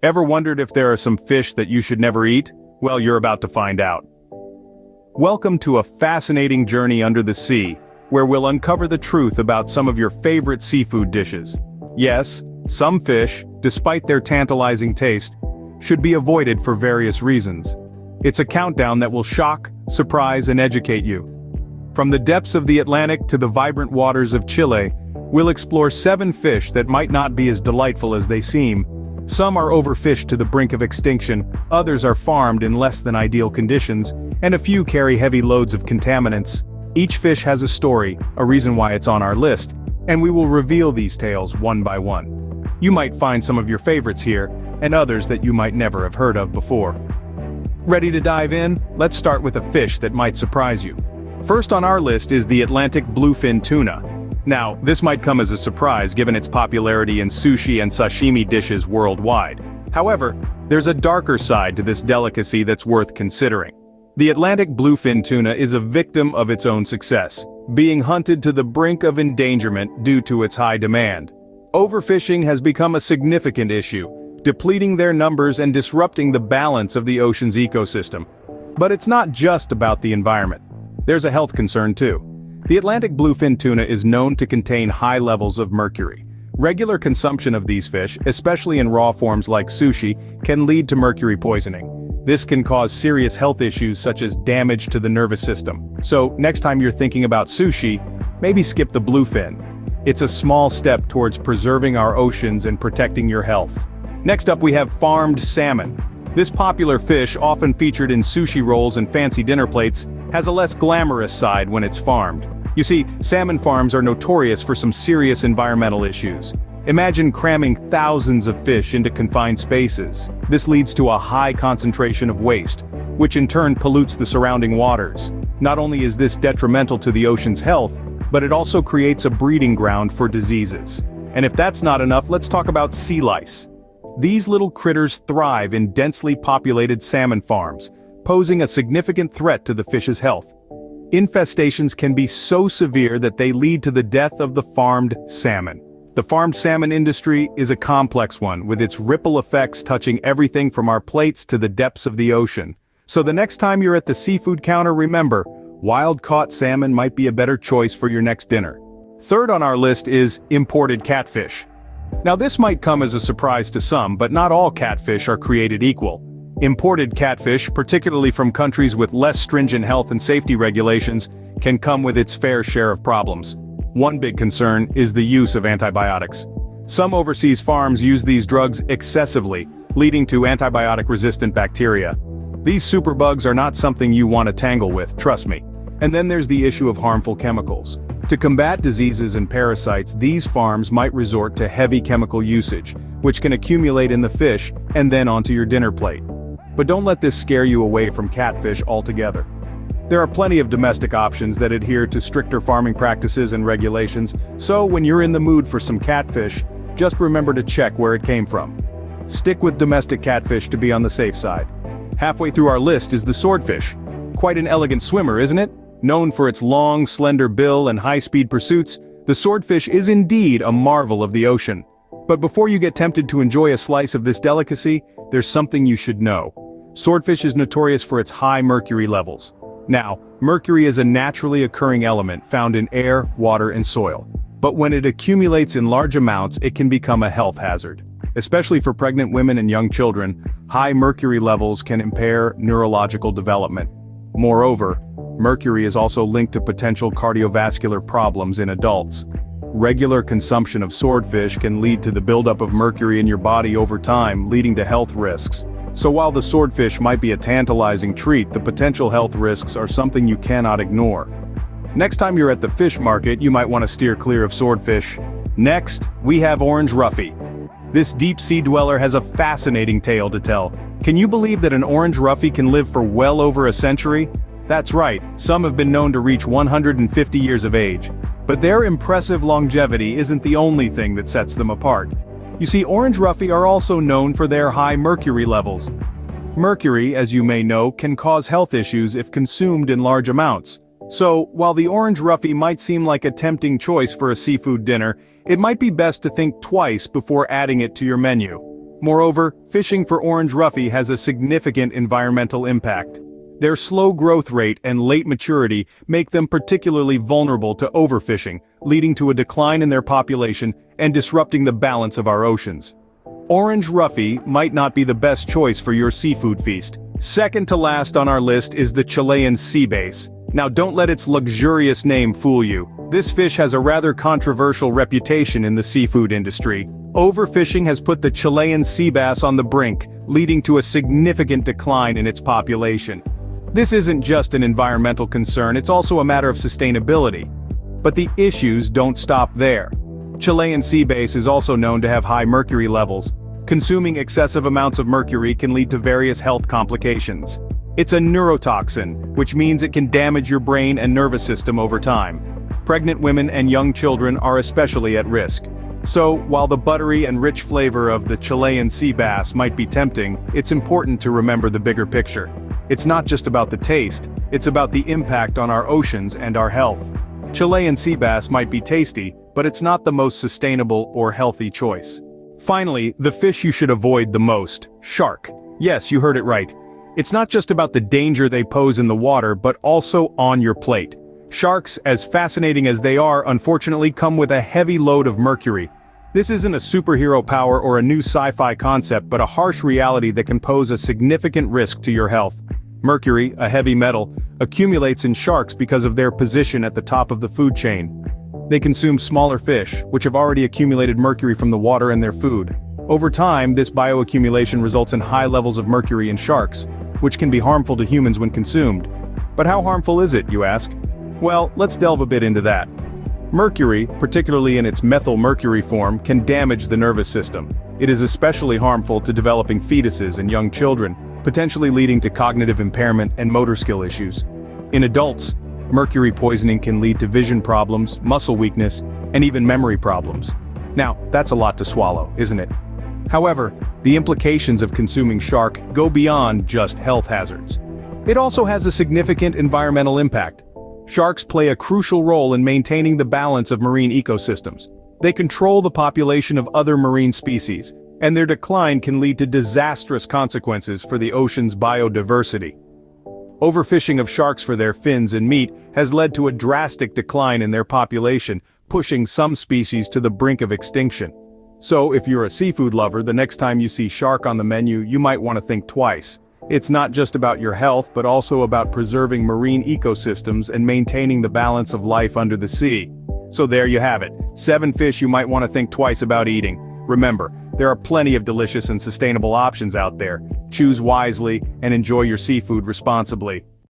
Ever wondered if there are some fish that you should never eat? Well, you're about to find out. Welcome to a fascinating journey under the sea, where we'll uncover the truth about some of your favorite seafood dishes. Yes, some fish, despite their tantalizing taste, should be avoided for various reasons. It's a countdown that will shock, surprise, and educate you. From the depths of the Atlantic to the vibrant waters of Chile, we'll explore 7 fish that might not be as delightful as they seem. Some are overfished to the brink of extinction, others are farmed in less than ideal conditions, and a few carry heavy loads of contaminants. Each fish has a story, a reason why it's on our list, and we will reveal these tales one by one. You might find some of your favorites here, and others that you might never have heard of before. Ready to dive in? Let's start with a fish that might surprise you. First on our list is the Atlantic bluefin tuna. Now, this might come as a surprise given its popularity in sushi and sashimi dishes worldwide. However, there's a darker side to this delicacy that's worth considering. The Atlantic bluefin tuna is a victim of its own success, being hunted to the brink of endangerment due to its high demand. Overfishing has become a significant issue, depleting their numbers and disrupting the balance of the ocean's ecosystem. But it's not just about the environment. There's a health concern too. The Atlantic bluefin tuna is known to contain high levels of mercury. Regular consumption of these fish, especially in raw forms like sushi, can lead to mercury poisoning. This can cause serious health issues such as damage to the nervous system. So, next time you're thinking about sushi, maybe skip the bluefin. It's a small step towards preserving our oceans and protecting your health. Next up we have farmed salmon. This popular fish, often featured in sushi rolls and fancy dinner plates, has a less glamorous side when it's farmed. You see, salmon farms are notorious for some serious environmental issues. Imagine cramming thousands of fish into confined spaces. This leads to a high concentration of waste, which in turn pollutes the surrounding waters. Not only is this detrimental to the ocean's health, but it also creates a breeding ground for diseases. And if that's not enough, let's talk about sea lice. These little critters thrive in densely populated salmon farms, posing a significant threat to the fish's health. Infestations can be so severe that they lead to the death of the farmed salmon. The farmed salmon industry is a complex one, with its ripple effects touching everything from our plates to the depths of the ocean. So the next time you're at the seafood counter, remember, wild-caught salmon might be a better choice for your next dinner. Third on our list is imported catfish. Now this might come as a surprise to some, but not all catfish are created equal. Imported catfish, particularly from countries with less stringent health and safety regulations, can come with its fair share of problems. One big concern is the use of antibiotics. Some overseas farms use these drugs excessively, leading to antibiotic-resistant bacteria. These superbugs are not something you want to tangle with, trust me. And then there's the issue of harmful chemicals. To combat diseases and parasites, these farms might resort to heavy chemical usage, which can accumulate in the fish and then onto your dinner plate. But don't let this scare you away from catfish altogether. There are plenty of domestic options that adhere to stricter farming practices and regulations, so when you're in the mood for some catfish, just remember to check where it came from. Stick with domestic catfish to be on the safe side. Halfway through our list is the swordfish. Quite an elegant swimmer, isn't it? Known for its long, slender bill and high-speed pursuits, the swordfish is indeed a marvel of the ocean. But before you get tempted to enjoy a slice of this delicacy, there's something you should know. Swordfish is notorious for its high mercury levels. Now, mercury is a naturally occurring element found in air, water, and soil. But when it accumulates in large amounts, it can become a health hazard. Especially for pregnant women and young children, high mercury levels can impair neurological development. Moreover, mercury is also linked to potential cardiovascular problems in adults. Regular consumption of swordfish can lead to the buildup of mercury in your body over time, leading to health risks. So while the swordfish might be a tantalizing treat, the potential health risks are something you cannot ignore. Next time you're at the fish market, you might want to steer clear of swordfish. Next, we have orange roughy. This deep-sea dweller has a fascinating tale to tell. Can you believe that an orange roughy can live for well over a century? That's right, some have been known to reach 150 years of age. But their impressive longevity isn't the only thing that sets them apart. You see, orange roughy are also known for their high mercury levels. Mercury, as you may know, can cause health issues if consumed in large amounts. So, while the orange roughy might seem like a tempting choice for a seafood dinner, it might be best to think twice before adding it to your menu. Moreover, fishing for orange roughy has a significant environmental impact. Their slow growth rate and late maturity make them particularly vulnerable to overfishing, leading to a decline in their population and disrupting the balance of our oceans. Orange roughy might not be the best choice for your seafood feast. Second to last on our list is the Chilean sea bass. Now don't let its luxurious name fool you. This fish has a rather controversial reputation in the seafood industry. Overfishing has put the Chilean sea bass on the brink, leading to a significant decline in its population. This isn't just an environmental concern, it's also a matter of sustainability. But the issues don't stop there. Chilean sea bass is also known to have high mercury levels. Consuming excessive amounts of mercury can lead to various health complications. It's a neurotoxin, which means it can damage your brain and nervous system over time. Pregnant women and young children are especially at risk. So, while the buttery and rich flavor of the Chilean sea bass might be tempting, it's important to remember the bigger picture. It's not just about the taste, it's about the impact on our oceans and our health. Chilean sea bass might be tasty, but it's not the most sustainable or healthy choice. Finally, the fish you should avoid the most: shark. Yes, you heard it right. It's not just about the danger they pose in the water, but also on your plate. Sharks, as fascinating as they are, unfortunately come with a heavy load of mercury. This isn't a superhero power or a new sci-fi concept, but a harsh reality that can pose a significant risk to your health. Mercury, a heavy metal, accumulates in sharks because of their position at the top of the food chain. They consume smaller fish, which have already accumulated mercury from the water in their food. Over time, this bioaccumulation results in high levels of mercury in sharks, which can be harmful to humans when consumed. But how harmful is it, you ask? Well, let's delve a bit into that. Mercury, particularly in its methylmercury form, can damage the nervous system. It is especially harmful to developing fetuses and young children, potentially leading to cognitive impairment and motor skill issues. In adults, mercury poisoning can lead to vision problems, muscle weakness, and even memory problems. Now, that's a lot to swallow, isn't it? However, the implications of consuming shark go beyond just health hazards. It also has a significant environmental impact. Sharks play a crucial role in maintaining the balance of marine ecosystems. They control the population of other marine species, and their decline can lead to disastrous consequences for the ocean's biodiversity. Overfishing of sharks for their fins and meat has led to a drastic decline in their population, pushing some species to the brink of extinction. So, if you're a seafood lover, the next time you see shark on the menu, you might want to think twice. It's not just about your health, but also about preserving marine ecosystems and maintaining the balance of life under the sea. So there you have it, 7 fish you might want to think twice about eating. Remember, there are plenty of delicious and sustainable options out there. Choose wisely and enjoy your seafood responsibly.